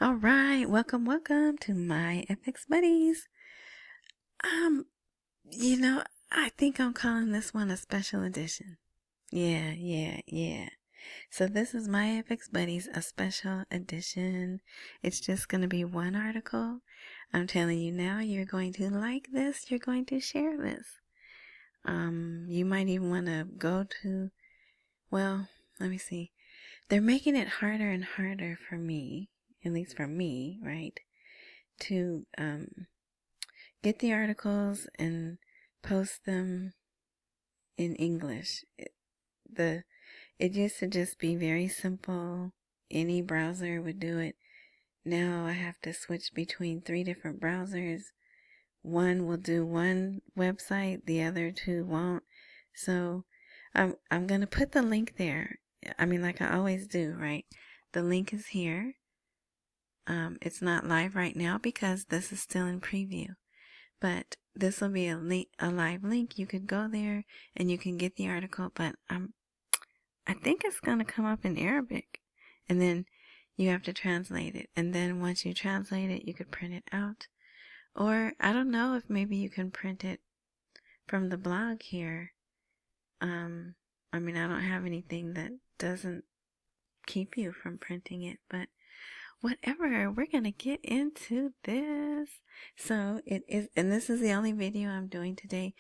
All right, welcome to my FX buddies. Um, you know, I think I'm calling this one a special edition. Yeah. So this is my FX buddies, a special edition. It's just going to be one article. I'm telling you now, you're going to like this. You're going to share this. You might even want to go to, well, let me see. They're making it harder and harder for me, at least for me, right? To get the articles and post them in English. It used to just be very simple. Any browser would do it. Now I have to switch between 3 different browsers. One will do one website, the other 2 won't. So I'm gonna put the link there. I mean, like I always do, right? The link is here. It's not live right now because this is still in preview. But this will be a live link. You could go there and you can get the article. But I think it's going to come up in Arabic, and then you have to translate it. And then once you translate it, you could print it out. Or I don't know if maybe you can print it from the blog here. I mean, I don't have anything that doesn't keep you from printing it, but whatever, we're gonna get into this. So it is, and this is the only video I'm doing today.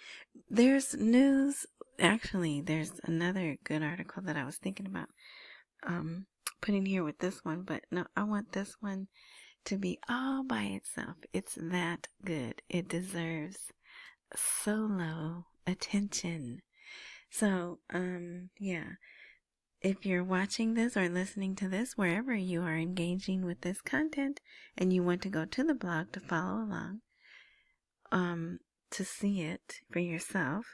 There's news. Actually, there's another good article that I was thinking about putting here with this one, but no, I want this one to be all by itself. It's that good. It deserves solo attention. So yeah, if you're watching this or listening to this, wherever you are engaging with this content and you want to go to the blog to follow along, to see it for yourself,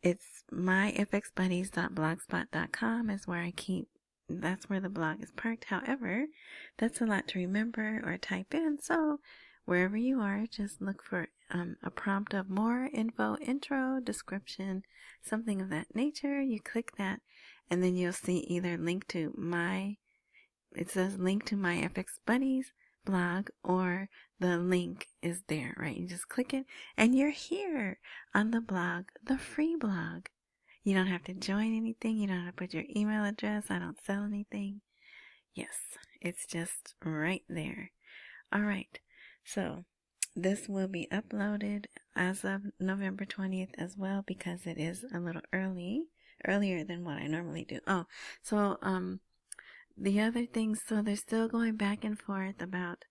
it's myfxbuddies.blogspot.com is where that's where the blog is parked. However, that's a lot to remember or type in. So wherever you are, just look for a prompt of more info, intro, description, something of that nature. You click that, and then you'll see either it says link to my FX Buddies blog, or the link is there, right? You just click it, and you're here on the blog, the free blog. You don't have to join anything. You don't have to put your email address. I don't sell anything. Yes, it's just right there. All right. So this will be uploaded as of November 20th as well, because it is a little earlier than what I normally do. Oh, so the other things, so they're still going back and forth about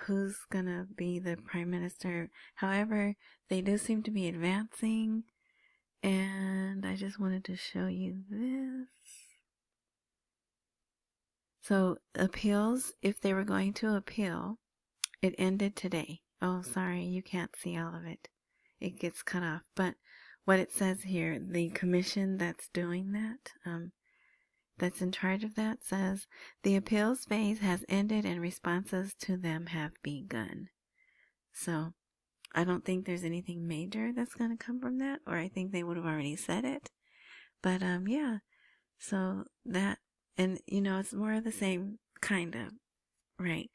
who's gonna be the prime minister. However, they do seem to be advancing, and I just wanted to show you this. So appeals, if they were going to appeal, it ended today. Oh, sorry, you can't see all of it. It gets cut off. But what it says here, the commission that's doing that, that's in charge of that, says the appeals phase has ended and responses to them have begun. So I don't think there's anything major that's going to come from that, or I think they would have already said it. But yeah, so that, and it's more of the same, kind of, right?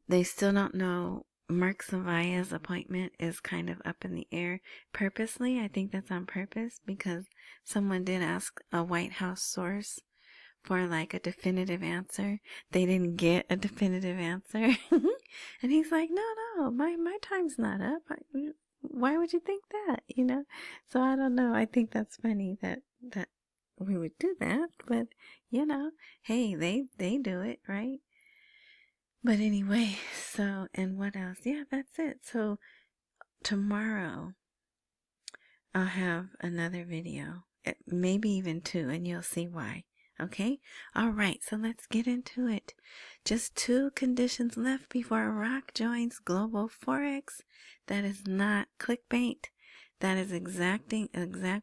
They still don't know. Mark Savalla's appointment is kind of up in the air. Purposely, I think that's on purpose, because someone did ask a White House source for like a definitive answer. They didn't get a definitive answer. And he's like, no, my time's not up. Why would you think that? So I don't know. I think that's funny that we would do that, but hey, they do it, right? But anyway, so, and what else? Yeah, that's it. So tomorrow I'll have another video, maybe even 2, and you'll see why. Okay? All right, so let's get into it. Just 2 conditions left before Iraq joins global Forex. That is not clickbait. That is exact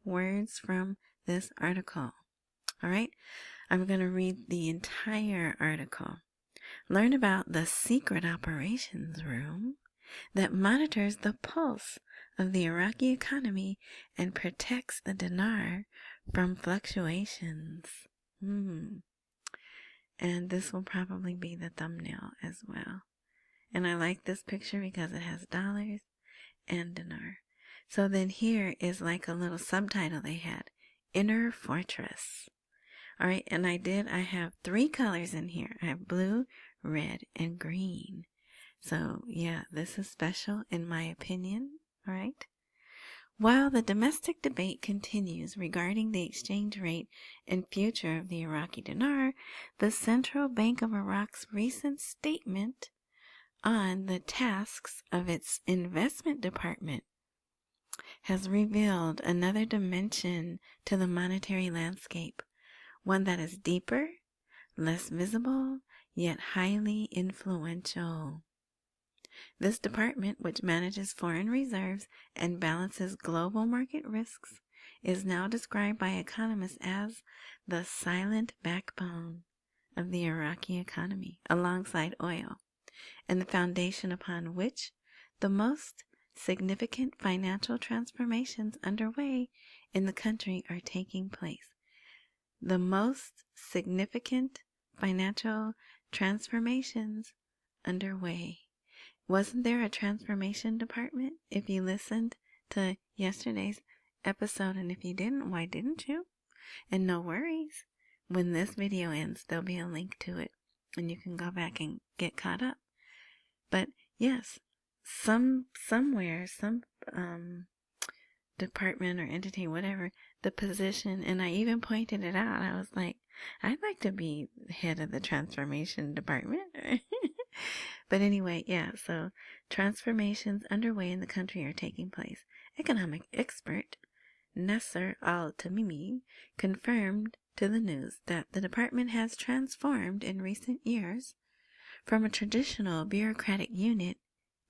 words from this article. All right? I'm going to read the entire article. Learn about the secret operations room that monitors the pulse of the Iraqi economy and protects the dinar from fluctuations. And this will probably be the thumbnail as well. And I like this picture because it has dollars and dinar. So then here is like a little subtitle they had, Inner Fortress. All right, and I have 3 colors in here. I have blue, red, and green. So yeah, this is special in my opinion, all right? While the domestic debate continues regarding the exchange rate and future of the Iraqi dinar, the Central Bank of Iraq's recent statement on the tasks of its investment department has revealed another dimension to the monetary landscape, one that is deeper, less visible, yet highly influential. This department, which manages foreign reserves and balances global market risks, is now described by economists as the silent backbone of the Iraqi economy, alongside oil, and the foundation upon which the most significant financial transformations underway in the country are taking place. The most significant financial transformations underway. Wasn't there a transformation department? If you listened to yesterday's episode, and if you didn't, why didn't you? And no worries. When this video ends, there'll be a link to it, and you can go back and get caught up. But yes, somewhere, some department or entity, whatever, the position, and I even pointed it out. I was like, I'd like to be head of the transformation department. But anyway, yeah, so transformations underway in the country are taking place. Economic expert Nasser Al-Tamimi confirmed to the news that the department has transformed in recent years from a traditional bureaucratic unit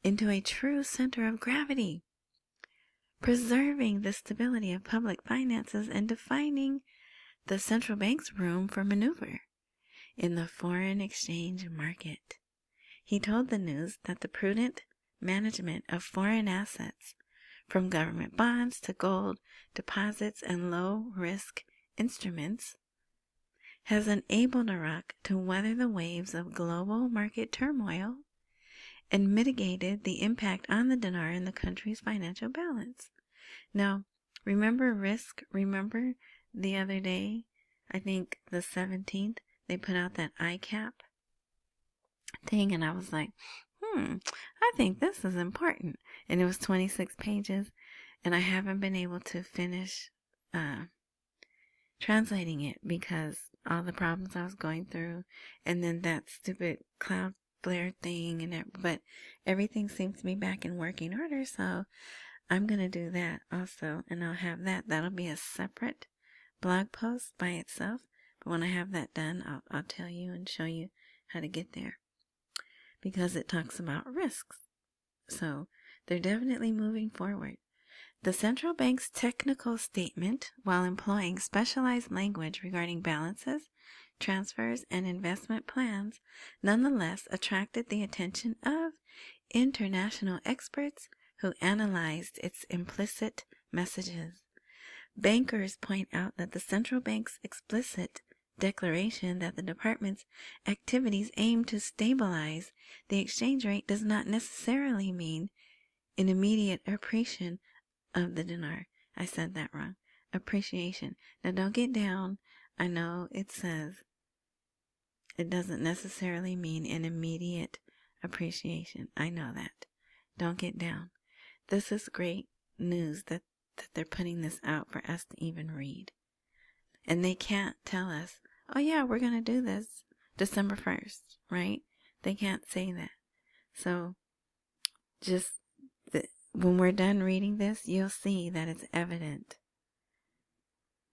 into a true center of gravity, preserving the stability of public finances and defining the central bank's room for maneuver in the foreign exchange market. He told the news that the prudent management of foreign assets, from government bonds to gold deposits and low-risk instruments, has enabled Iraq to weather the waves of global market turmoil and mitigated the impact on the dinar in the country's financial balance. Now, remember risk? Remember the other day, I think the 17th, they put out that ICAP thing, and I was like, I think this is important. And it was 26 pages, and I haven't been able to finish translating it because all the problems I was going through, and then that stupid Cloudflare thing, but everything seems to be back in working order, so I'm going to do that also, and I'll have that'll be a separate blog post by itself, but when I have that done, I'll tell you and show you how to get there, because it talks about risks. So they're definitely moving forward. The central bank's technical statement, while employing specialized language regarding balances, transfers, and investment plans, nonetheless attracted the attention of international experts who analyzed its implicit messages. Bankers point out that the central bank's explicit declaration that the department's activities aim to stabilize the exchange rate does not necessarily mean an immediate appreciation of the dinar. I said that wrong. Appreciation. Now don't get down. I know it says it doesn't necessarily mean an immediate appreciation. I know that. Don't get down. This is great news that they're putting this out for us to even read. And they can't tell us, oh yeah, we're going to do this December 1st, right? They can't say that. So just when we're done reading this, you'll see that it's evident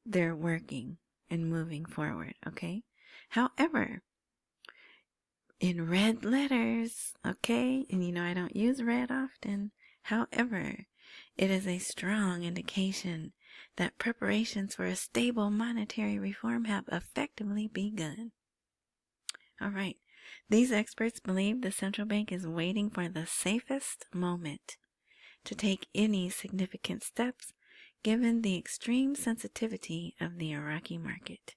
they're working and moving forward, okay? However, in red letters, okay, and I don't use red often, however, it is a strong indication that preparations for a stable monetary reform have effectively begun. All right, these experts believe the central bank is waiting for the safest moment to take any significant steps given the extreme sensitivity of the Iraqi market.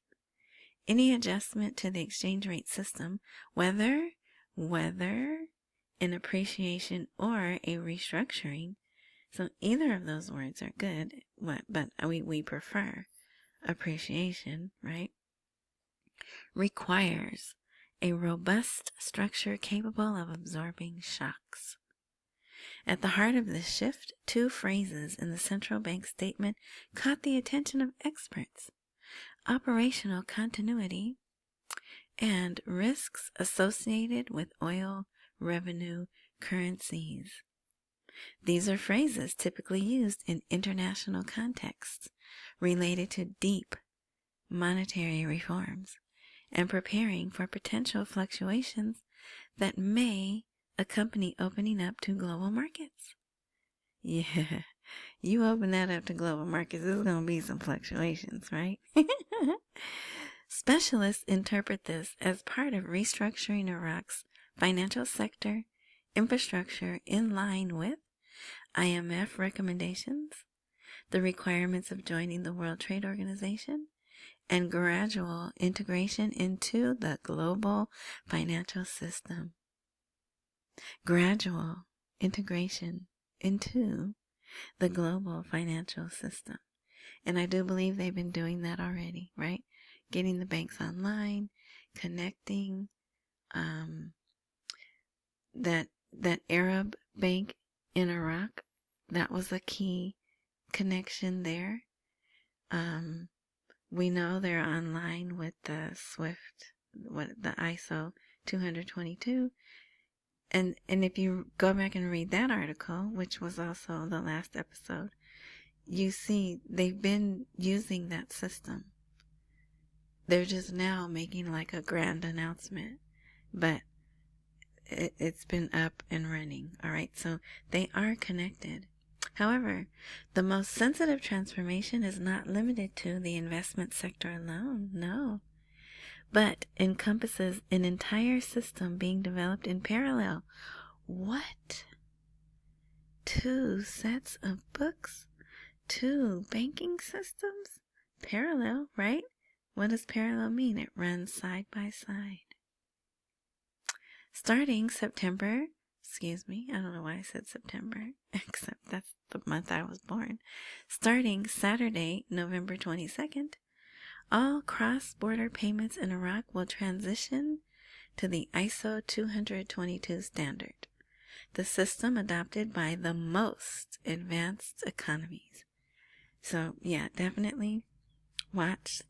Any adjustment to the exchange rate system, whether an appreciation or a restructuring, so either of those words are good, but we prefer appreciation, right? Requires a robust structure capable of absorbing shocks. At the heart of this shift, two phrases in the central bank statement caught the attention of experts: operational continuity and risks associated with oil revenue currencies. These are phrases typically used in international contexts related to deep monetary reforms and preparing for potential fluctuations that may accompany opening up to global markets. Yeah, you open that up to global markets, there's going to be some fluctuations, right? Specialists interpret this as part of restructuring Iraq's financial sector infrastructure in line with IMF recommendations, the requirements of joining the World Trade Organization, and gradual integration into the global financial system. Gradual integration into the global financial system. And I do believe they've been doing that already, right? Getting the banks online, connecting that Arab bank in Iraq, that was a key connection there. We know they're online with the SWIFT, the ISO 222. And if you go back and read that article, which was also the last episode, you see they've been using that system. They're just now making like a grand announcement, but it's been up and running. All right, so they are connected. However, the most sensitive transformation is not limited to the investment sector alone, no, but encompasses an entire system being developed in parallel. What? 2 sets of books? 2 banking systems? Parallel, right? What does parallel mean? It runs side by side. Starting September, I don't know why I said September, except that's the month I was born. Starting Saturday, November 22nd, all cross-border payments in Iraq will transition to the ISO 222 standard, the system adopted by the most advanced economies. So, yeah, definitely watch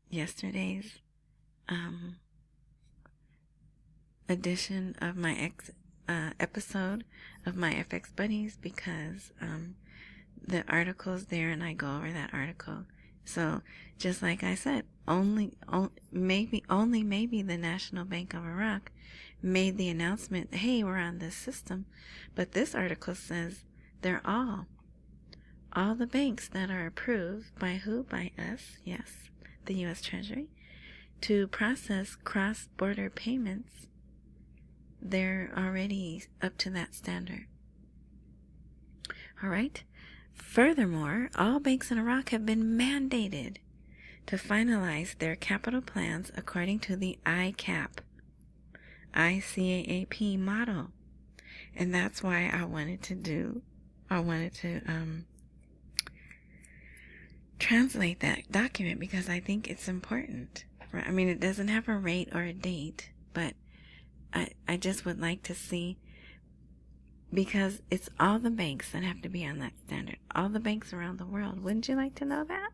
yesterday's edition of my episode of my FX Buddies, because the article's there and I go over that article. So just like I said, maybe the National Bank of Iraq made the announcement, hey, we're on this system, but this article says they're all the banks that are approved by who? By us, yes, the U.S. Treasury, to process cross-border payments. They're already up to that standard. All right. Furthermore, all banks in Iraq have been mandated to finalize their capital plans according to the ICAAP model. And that's why I wanted to translate that document, because I think it's important. I mean, it doesn't have a rate or a date, but I just would like to see, because it's all the banks that have to be on that standard. All the banks around the world. Wouldn't you like to know that?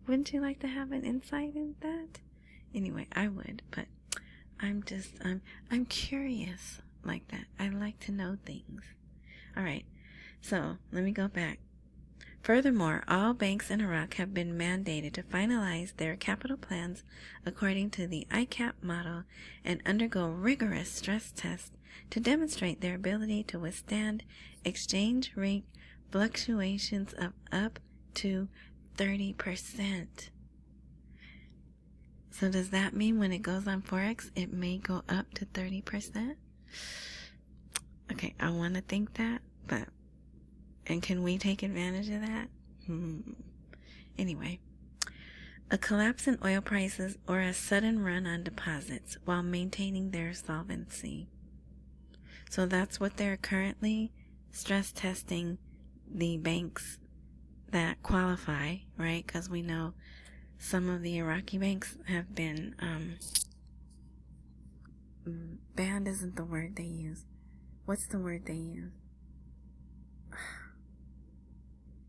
Wouldn't you like to have an insight in that? Anyway, I would, but I'm curious like that. I like to know things. All right, so let me go back. Furthermore, all banks in Iraq have been mandated to finalize their capital plans according to the ICAAP model and undergo rigorous stress tests to demonstrate their ability to withstand exchange rate fluctuations of up to 30%. So does that mean when it goes on Forex, it may go up to 30%? Okay, I want to think that, but... And can we take advantage of that? Anyway, a collapse in oil prices, or a sudden run on deposits while maintaining their solvency. So that's what they're currently stress testing the banks that qualify, right? Because we know some of the Iraqi banks have been banned isn't the word they use. What's the word they use?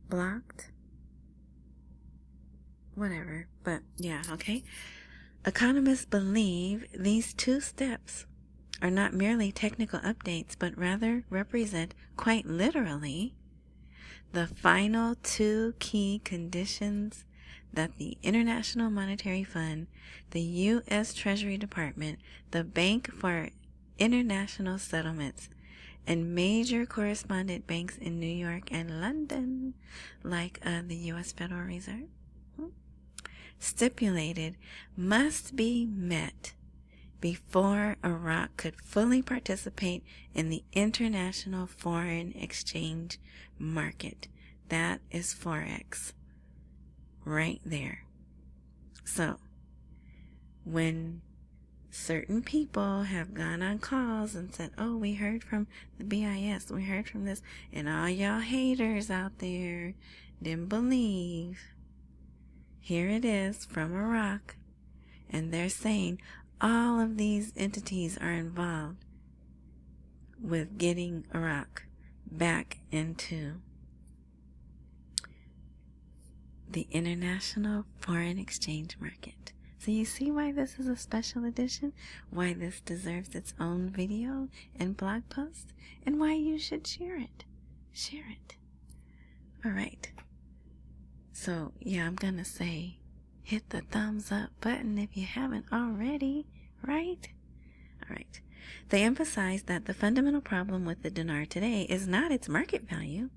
Blocked? Whatever. But yeah, okay. Economists believe these two steps are not merely technical updates, but rather represent, quite literally, the final two key conditions that the International Monetary Fund, the U.S. Treasury Department, the Bank for International Settlements, and major correspondent banks in New York and London, like the U.S. Federal Reserve, stipulated must be met before Iraq could fully participate in the international foreign exchange market. That is Forex. Right there. So, when certain people have gone on calls and said, oh, we heard from the BIS, we heard from this, and all y'all haters out there didn't believe, here it is from Iraq, and they're saying all of these entities are involved with getting Iraq back into the international foreign exchange market. So you see why this is a special edition, why this deserves its own video and blog post, and why you should share it. Share it. All right. So, yeah, I'm going to say hit the thumbs up button if you haven't already, right? All right. They emphasize that the fundamental problem with the dinar today is not its market value,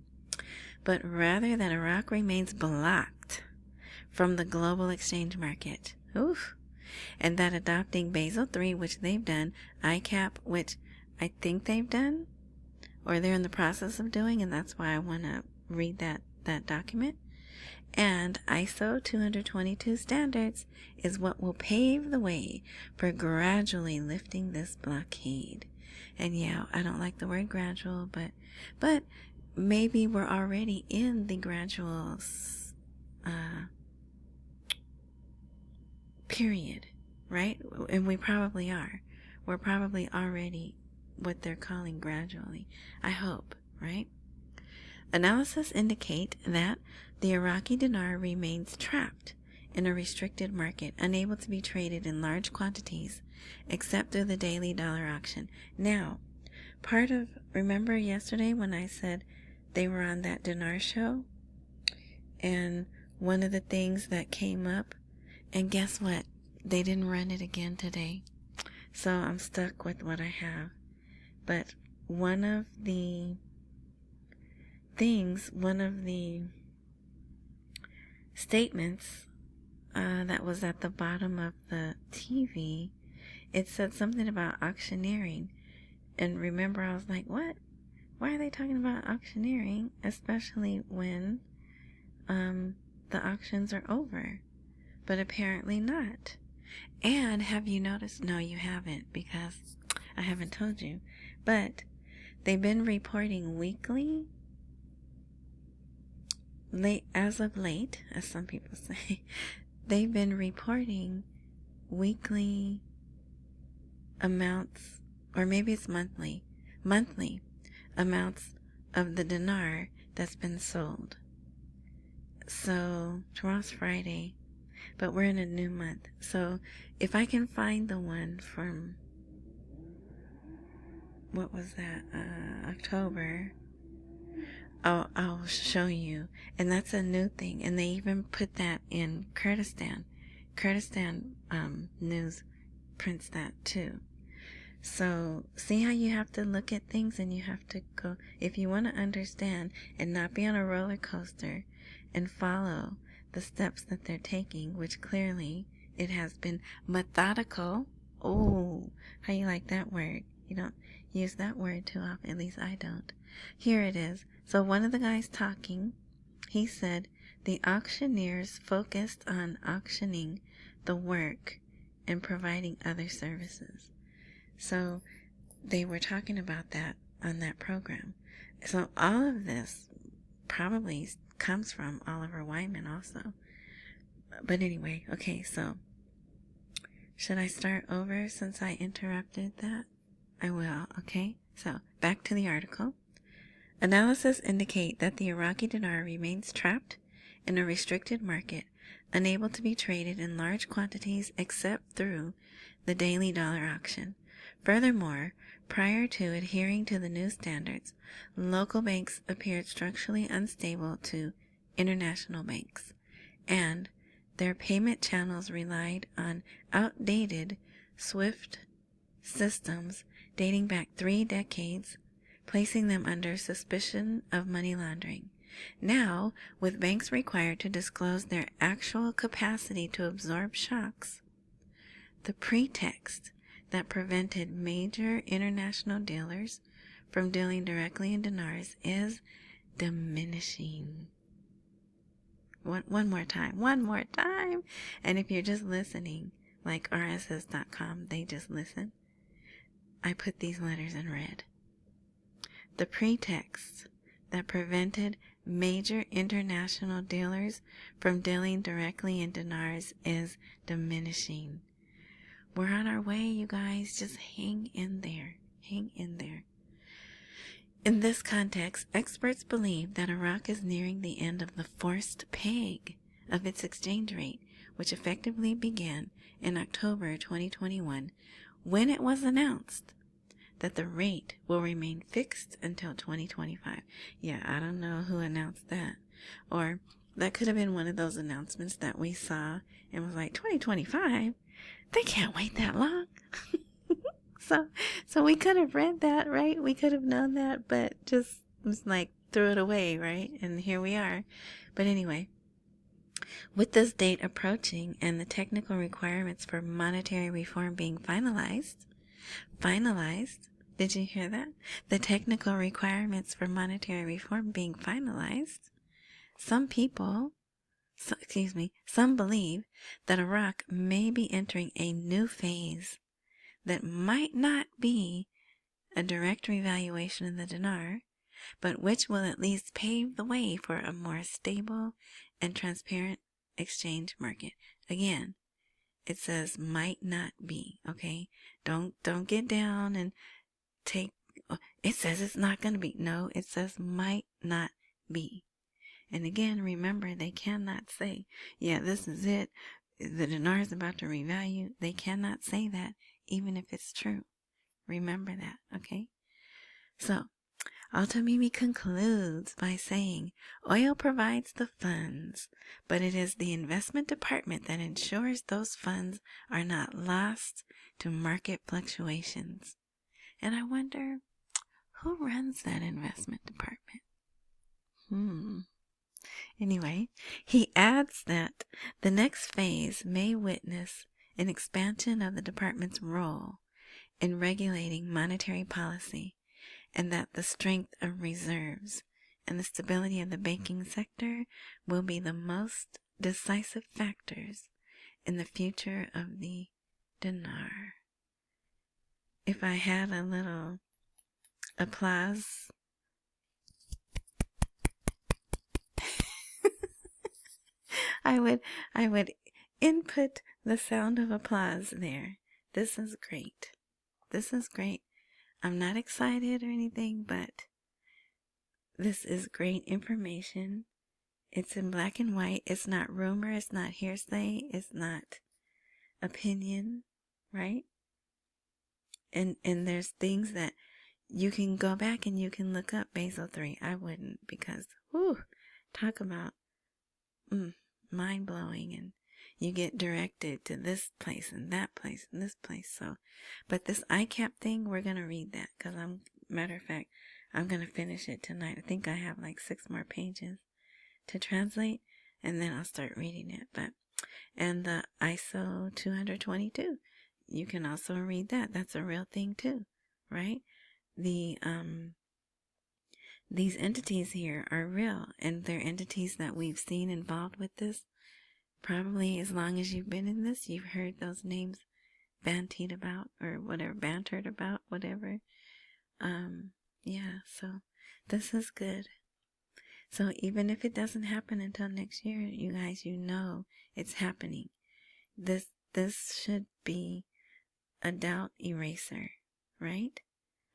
but rather that Iraq remains blocked from the global exchange market. Oof. And that adopting Basel III, which they've done, ICAP, which I think they've done, or they're in the process of doing, and that's why I want to read that document, and ISO 222 standards is what will pave the way for gradually lifting this blockade. And yeah, I don't like the word gradual, but maybe we're already in the gradual period, right? And we probably are. We're probably already what they're calling gradually. I hope, right? Analysis indicate that the Iraqi dinar remains trapped in a restricted market, unable to be traded in large quantities except through the daily dollar auction. Now, remember yesterday when I said they were on that dinar show? And one of the things that came up, and guess what? They didn't run it again today. So I'm stuck with what I have. But one of the statements that was at the bottom of the TV, it said something about auctioneering. And remember, I was like, what? Why are they talking about auctioneering, especially when the auctions are over? But apparently not. And have you noticed? No, you haven't, because I haven't told you. But they've been reporting weekly, as of late, as some people say, they've been reporting weekly amounts, or maybe it's monthly amounts of the dinar that's been sold. So tomorrow's Friday, but we're in a new month. So if I can find the one from, what was that, October, I'll show you. And that's a new thing. And they even put that in Kurdistan. Kurdistan news prints that too. So see how you have to look at things, and you have to go, if you want to understand and not be on a roller coaster, and follow the steps that they're taking, which clearly it has been methodical. Oh, how you like that word? You don't use that word too often, at least I don't. Here it is. So one of the guys talking, he said The auctioneers focused on auctioning the work and providing other services. So they were talking about that on that program. So all of this probably comes from Oliver Wyman also. But anyway, okay, so should I start over since I interrupted that? I will, okay? So back to the article. Analysis indicate that the Iraqi dinar remains trapped in a restricted market, unable to be traded in large quantities except through the daily dollar auction. Furthermore, prior to adhering to the new standards, local banks appeared structurally unstable to international banks, and their payment channels relied on outdated SWIFT systems dating back 3 decades, placing them under suspicion of money laundering. Now, with banks required to disclose their actual capacity to absorb shocks, the pretext that prevented major international dealers from dealing directly in dinars is diminishing. One more time. And if you're just listening, like RSS.com, they just listen. I put these letters in red. The pretext that prevented major international dealers from dealing directly in dinars is diminishing. We're on our way, you guys. Just hang in there. Hang in there. In this context, experts believe that Iraq is nearing the end of the forced peg of its exchange rate, which effectively began in October 2021, when it was announced that the rate will remain fixed until 2025. Yeah, I don't know who announced that. Or that could have been one of those announcements that we saw and was like, 2025? They can't wait that long. So we could have read that, right? We could have known that, but just was like threw it away, right? And here we are. But anyway, with this date approaching and the technical requirements for monetary reform being finalized, did you hear that? The technical requirements for monetary reform being finalized, some believe that Iraq may be entering a new phase that might not be a direct revaluation of the dinar, but which will at least pave the way for a more stable and transparent exchange market. Again, it says might not be, okay? Don't get down and it says it's not going to be. No, it says might not be. And again, remember, they cannot say, yeah, this is it. The dinar is about to revalue. They cannot say that, even if it's true. Remember that, okay? So, Al-Tamimi concludes by saying, oil provides the funds, but it is the investment department that ensures those funds are not lost to market fluctuations. And I wonder, who runs that investment department? Anyway, he adds that the next phase may witness an expansion of the department's role in regulating monetary policy, and that the strength of reserves and the stability of the banking sector will be the most decisive factors in the future of the dinar. If I had a little applause, I would input the sound of applause there. This is great. This is great. I'm not excited or anything, but this is great information. It's in black and white. It's not rumor. It's not hearsay. It's not opinion, right? And there's things that you can go back and you can look up Basel III. I wouldn't, because, talk about mind-blowing, and you get directed to this place and that place and this place. So, but this ICAP thing, we're going to read that, because matter of fact, I'm going to finish it tonight. I think I have like 6 more pages to translate, and then I'll start reading it. And the ISO 222, you can also read that. That's a real thing too, right? The these entities here are real, and they're entities that we've seen involved with this. Probably as long as you've been in this, you've heard those names bantied about, or whatever, bantered about, whatever. Yeah, so this is good. So even if it doesn't happen until next year, you guys, you know it's happening. This should be a doubt eraser, right?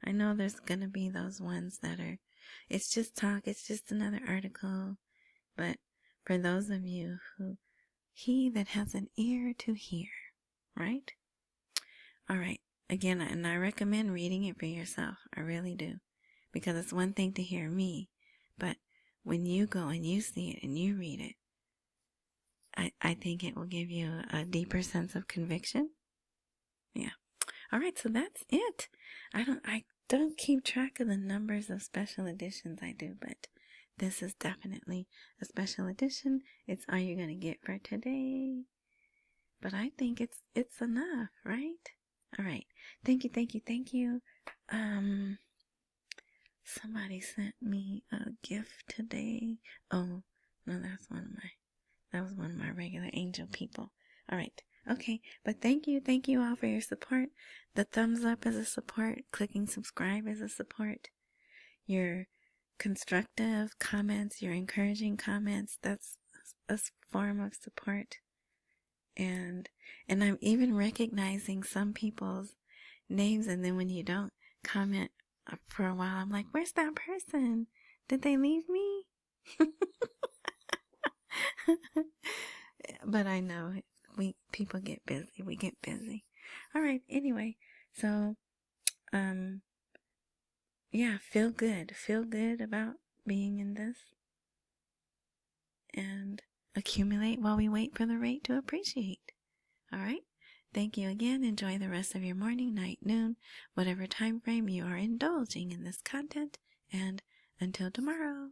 I know there's gonna be those ones that are, it's just talk, it's just another article. But for those of you who, he that has an ear to hear, right? All right. Again, and I recommend reading it for yourself. I really do. Because it's one thing to hear me, but when you go and you see it and you read it, I think it will give you a deeper sense of conviction. Yeah. All right, so that's it. I don't keep track of the numbers of special editions I do, but this is definitely a special edition. It's all you're going to get for today. But I think it's enough, right? All right. Thank you. Somebody sent me a gift today. Oh, no, that was one of my regular angel people. All right. Okay, but thank you all for your support. The thumbs up is a support. Clicking subscribe is a support. Your constructive comments, your encouraging comments, that's a form of support. And I'm even recognizing some people's names, and then when you don't comment for a while, I'm like, where's that person? Did they leave me? But I know people get busy. We get busy. All right. Anyway, so yeah, feel good about being in this, and accumulate while we wait for the rate to appreciate. All right. Thank you again. Enjoy the rest of your morning, night, noon, whatever time frame you are indulging in this content, and until tomorrow.